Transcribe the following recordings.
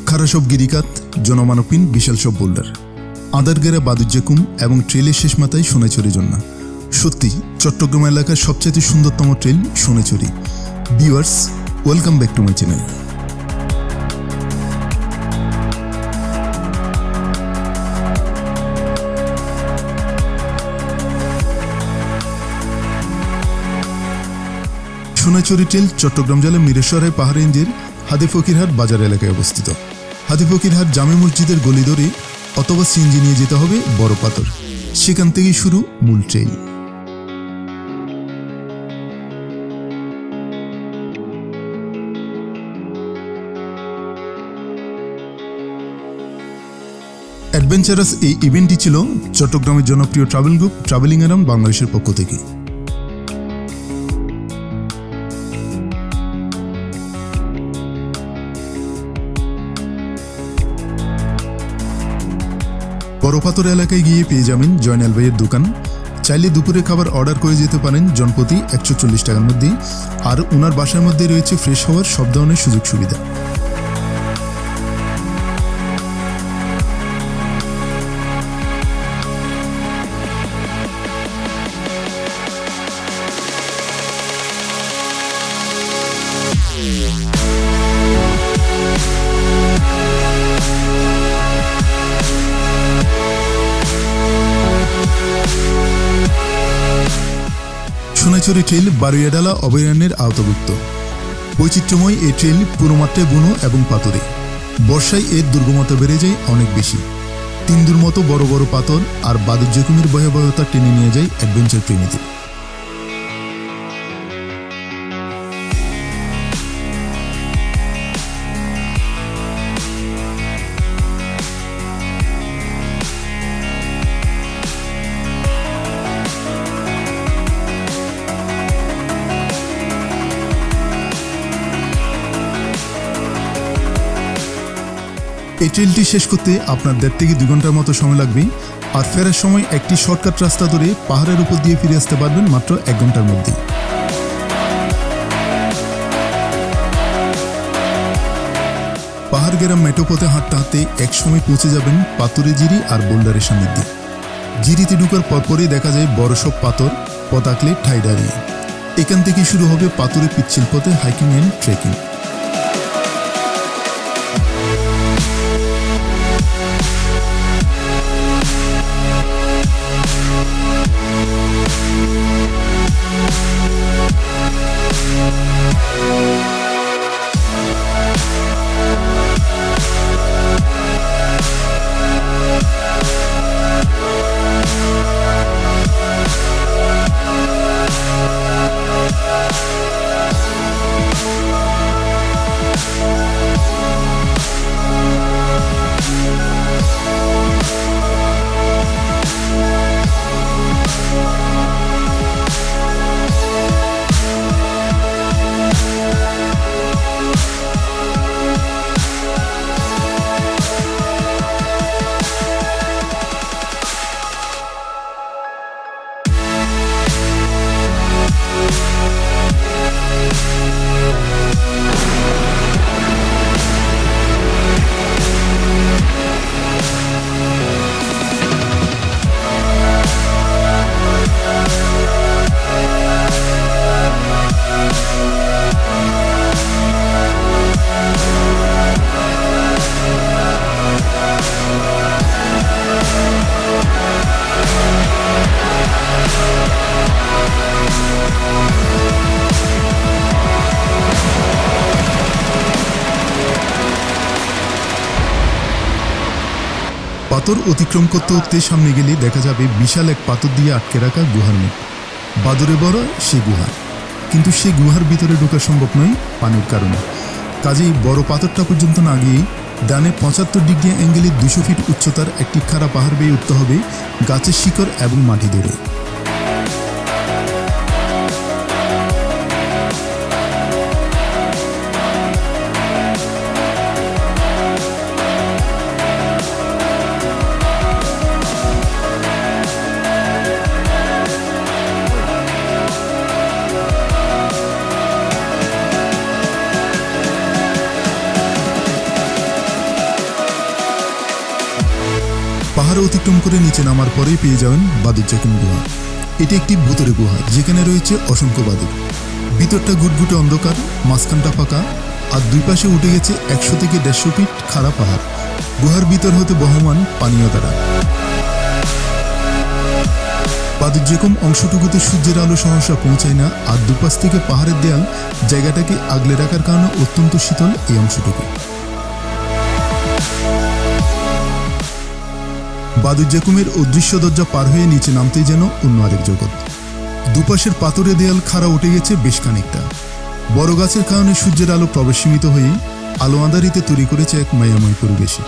খাড়া সব গিরিকাত, জনমানবহীন বিশাল সব বোল্ডার, আদারগেরা বাদুজ্জাকুম এবং ট্রেলের শেষ মাথায় সোনাইছড়ি জন্না। সত্যি চট্টগ্রাম এলাকার সবচেয়ে সুন্দরতম trail Sonaichhari. Viewers, welcome back to my channel. Sonaichhari trail Chittagong জেলার মিরেশ্বরের পাহাড় রেঞ্জের হাদি ফকিরহাট বাজার এলাকায় অবস্থিত। হাদি ফকিরহাট জামে মসজিদের গলি ধরে অথবা সিএনজি নিয়ে যেতে হবে বড় পাথর। সেখান থেকেই শুরু মূল ট্রেল। অ্যাডভেঞ্চারাস এই ইভেন্টটি ছিল চট্টগ্রামের জনপ্রিয় ট্রাভেল গ্রুপ ট্রাভেলিং অ্যারাউন্ড বাংলাদেশের পক্ষ থেকে। বড়পাথর এলাকায় গিয়ে পেয়ে যাবেন জয়নাল ভাইয়ের দোকান। চাইলে দুপুরে খাবার অর্ডার করে যেতে পারেন জনপ্রতি 140 টাকার মধ্যে। আর ওনার বাসার মধ্যে রয়েছে ফ্রেশ হওয়ার সব ধরনের সুযোগ সুবিধা। সোনাইছড়ি ট্রেল বারুইয়াডালা অভয়ারণ্যের আওতাভুক্ত। বৈচিত্র্যময় এই ট্রেল পুরো মাত্রায় বুনো এবং পাথরে। বর্ষায় এর দুর্গমতা বেড়ে যায় অনেক বেশি। তিন্দুর মতো বড় বড় পাথর আর বাদুজ্জাকুমের ভয়াবহতা টেনে নিয়ে যায় অ্যাডভেঞ্চার প্রেমীদের। এই ট্রেলটি শেষ করতে আপনার 1.5 থেকে 2 ঘন্টার মতো সময় লাগবে। আর ফেরার সময় একটি শর্টকাট রাস্তা ধরে পাহাড়ের উপর দিয়ে ফিরে আসতে পারবেন মাত্র 1 ঘন্টার মধ্যে। পাহাড় গেরা মেটো পথে হাঁটতে হাঁটতে একসময় পৌঁছে যাবেন পাথুরে জিরি আর বোল্ডারের সান্নিধ্যে। জিরিতে ঢুকার পরপরই দেখা যায় বড় সব পাথর পথ আঁকলে ঠাই দাঁড়িয়ে। এখান থেকে শুরু হবে পাথুরে পিচ্ছিল পথে হাইকিং অ্যান্ড ট্রেকিং। পাথর অতিক্রম করতে করতে সামনে গেলে দেখা যাবে বিশাল এক পাথর দিয়ে আটকে রাখা গুহার মুখ। বাদুরে বড় সে গুহা, কিন্তু সে গুহার ভিতরে ঢোকা সম্ভব নয় পানির কারণে। কাজেই বড় পাথরটা পর্যন্ত না গিয়ে ডানে 75 ডিগ্রি অ্যাঙ্গেলে 200 ফিট উচ্চতার একটি খাড়া পাহাড় বেয়ে উঠতে হবে গাছের শিকড় এবং মাটি ধরে। পাহাড় অতিক্রম করে নিচে নামার পরেই পেয়ে যাবেন বাদুর জাকুম গুহা। এটি একটি ভূতরে গুহা, যেখানে রয়েছে অসংখ্য বাদুর। ভিতরটা গুটগুটে অন্ধকার, মাঝখানটা ফাঁকা, আর দুই পাশে উঠে গেছে 100 থেকে 150 ফিট খাড়া পাহাড়। গুহার ভিতর হতে বহমান পানীয় ধারা। বাদুর জাকুম অংশটুকুতে সূর্যের আলো সহসা পৌঁছায় না, আর দুপাশ থেকে পাহাড়ের দেয়াল জায়গাটাকে আগলে রাখার কারণে অত্যন্ত শীতল এই অংশটুকু। বাদুর জাকুমের অদৃশ্য দরজা পার হয়ে নিচে নামতেই যেন অন্য আরেক জগৎ। দুপাশের পাথরের দেয়াল খাড়া উঠে গেছে বেশ খানিকটা। বড় গাছের কারণে সূর্যের আলো প্রবেশ সীমিত হয়ে আলো আঁধারিতে তৈরি করেছে এক মায়াময় পরিবেশে।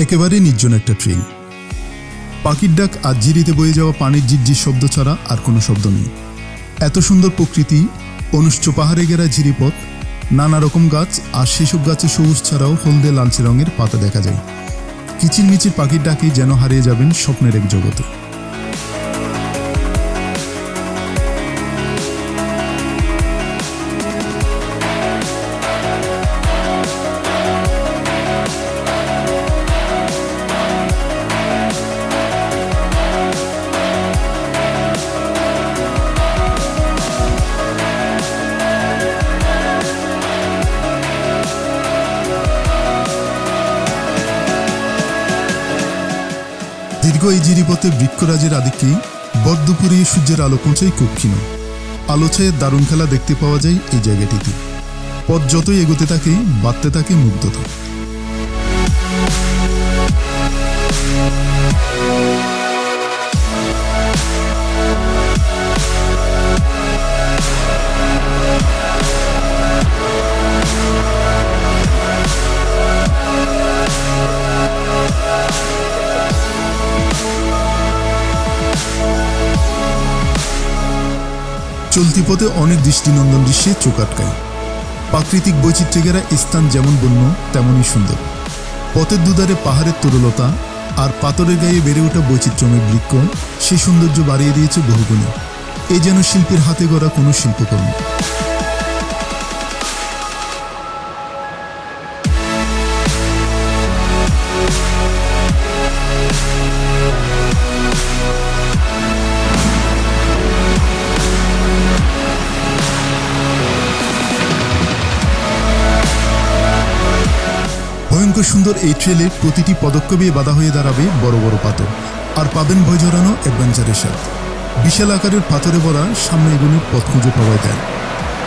একেবারে নির্জন একটা ট্রেন। পাখির ডাক আর ঝিরিতে বয়ে যাওয়া পানির ঝিরঝির শব্দ ছাড়া আর কোনো শব্দ নেই। এত সুন্দর প্রকৃতি, অনুষ্ঠ পাহাড়ে ঘেরা ঝিরিপথ, নানা রকম গাছ, আর সেসব গাছে সবুজ ছাড়াও হলদে লালচে রঙের পাতা দেখা যায়। কিচিরমিচির পাখির ডাকে যেন হারিয়ে যাবেন স্বপ্নের এক জগতে। দীর্ঘ এই জিরিপথে বৃক্ষরাজের আদিকেই বরদুপুরে সূর্যের আলো পৌঁছায় খুব ক্ষীণ। আলো ছায়ের দারুণ খেলা দেখতে পাওয়া যায় এই জায়গাটিতে। পথ যতই এগোতে থাকে বাড়তে থাকে মুগ্ধতা। চলতি পথে অনেক দৃষ্টিনন্দন দৃশ্যে চোখ আটকায়। প্রাকৃতিক বৈচিত্র্যে ঘেরা স্থান যেমন বন্য তেমনই সুন্দর। পথের দুধারে পাহাড়ের তরলতা আর পাথরের গায়ে বেড়ে ওঠা বৈচিত্র্যময় বৃক্ষ সেই সৌন্দর্য বাড়িয়ে দিয়েছে বহুগুণে। এ যেন শিল্পীর হাতে গড়া কোনো শিল্পকর্ম। ভয়ঙ্কর সুন্দর এই ট্রেলে প্রতিটি পদক্ষেপে বাধা হয়ে দাঁড়াবে বড় বড় পাথর, আর পাবেন ভয় জড়ানো অ্যাডভেঞ্চারের স্বাদ। বিশাল আকারের পাথরে ভরা সামনে এগুলোর পথ খুঁজে পাওয়া যায়।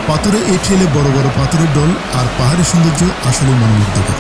পাথরে এই ট্রেলে বড় বড় পাথরের দল আর পাহাড়ের সৌন্দর্য আসলে মনোমুগ্ধকর।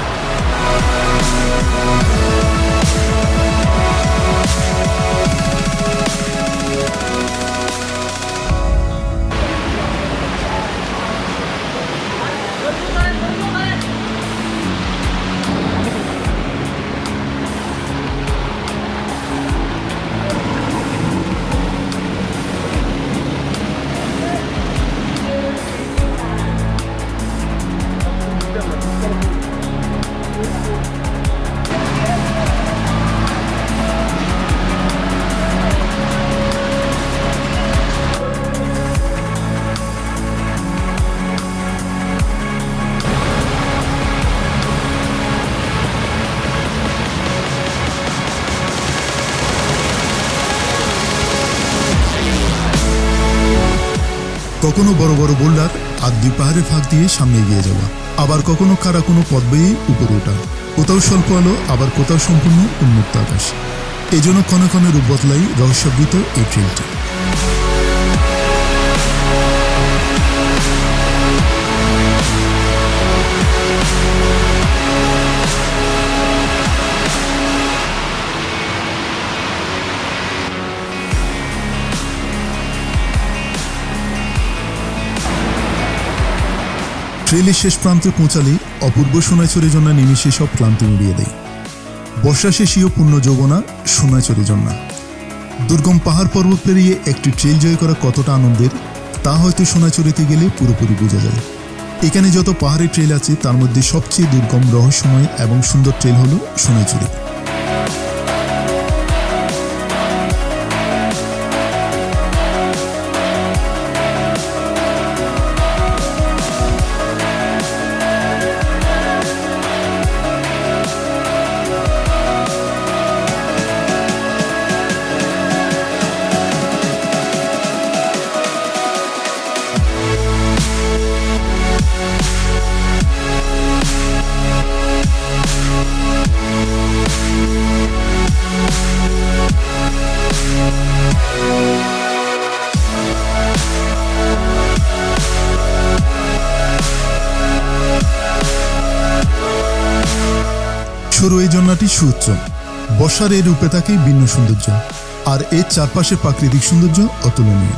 কখনো বড় বড় বোল্ডার আর 2 পাহাড়ের ফাঁক দিয়ে সামনে এগিয়ে যাওয়া, আবার কখনো খাড়া কোনো পথ বেয়ে উপরে ওঠা, কোথাও স্বল্প আলো আবার কোথাও সম্পূর্ণ উন্মুক্ত আকাশ। এজন্য ক্ষণে ক্ষণে রূপ বদলাই রহস্যাবৃত এই ট্রেলটি। ট্রেলের শেষ প্রান্তে পৌঁছালে অপূর্ব সোনাইছড়ি জন্না নিমিষে সব ক্লান্তি উড়িয়ে দেয়। বর্ষা শেষীয় পূর্ণ যৌবনা সোনাইছড়ি জন্না। দুর্গম পাহাড় পর্বত পেরিয়ে একটি ট্রেল জয় করা কতটা আনন্দের তা হয়তো সোনাইছড়িতে গেলে পুরোপুরি বোঝা যায়। এখানে যত পাহাড়ি ট্রেল আছে তার মধ্যে সবচেয়ে দুর্গম, রহস্যময় এবং সুন্দর ট্রেল হলো সোনাইছড়ি। সরু এই ঝর্ণাটি সুউচ্চ, বর্ষার এই রূপে থাকে ভিন্ন সৌন্দর্য, আর এর চারপাশের প্রাকৃতিক সৌন্দর্য অতুলনীয়।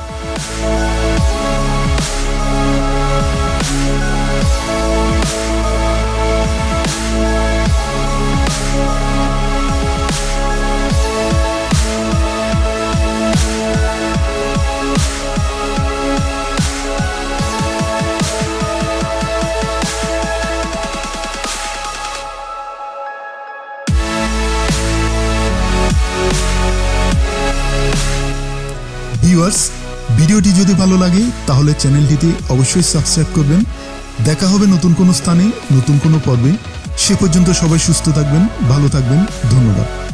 ভিউয়ার্স, ভিডিওটি যদি ভালো লাগে তাহলে চ্যানেলটিতে অবশ্যই সাবস্ক্রাইব করবেন। দেখা হবে নতুন কোনো স্থানে, নতুন কোনো পর্বে। সে পর্যন্ত সবাই সুস্থ থাকবেন, ভালো থাকবেন। ধন্যবাদ।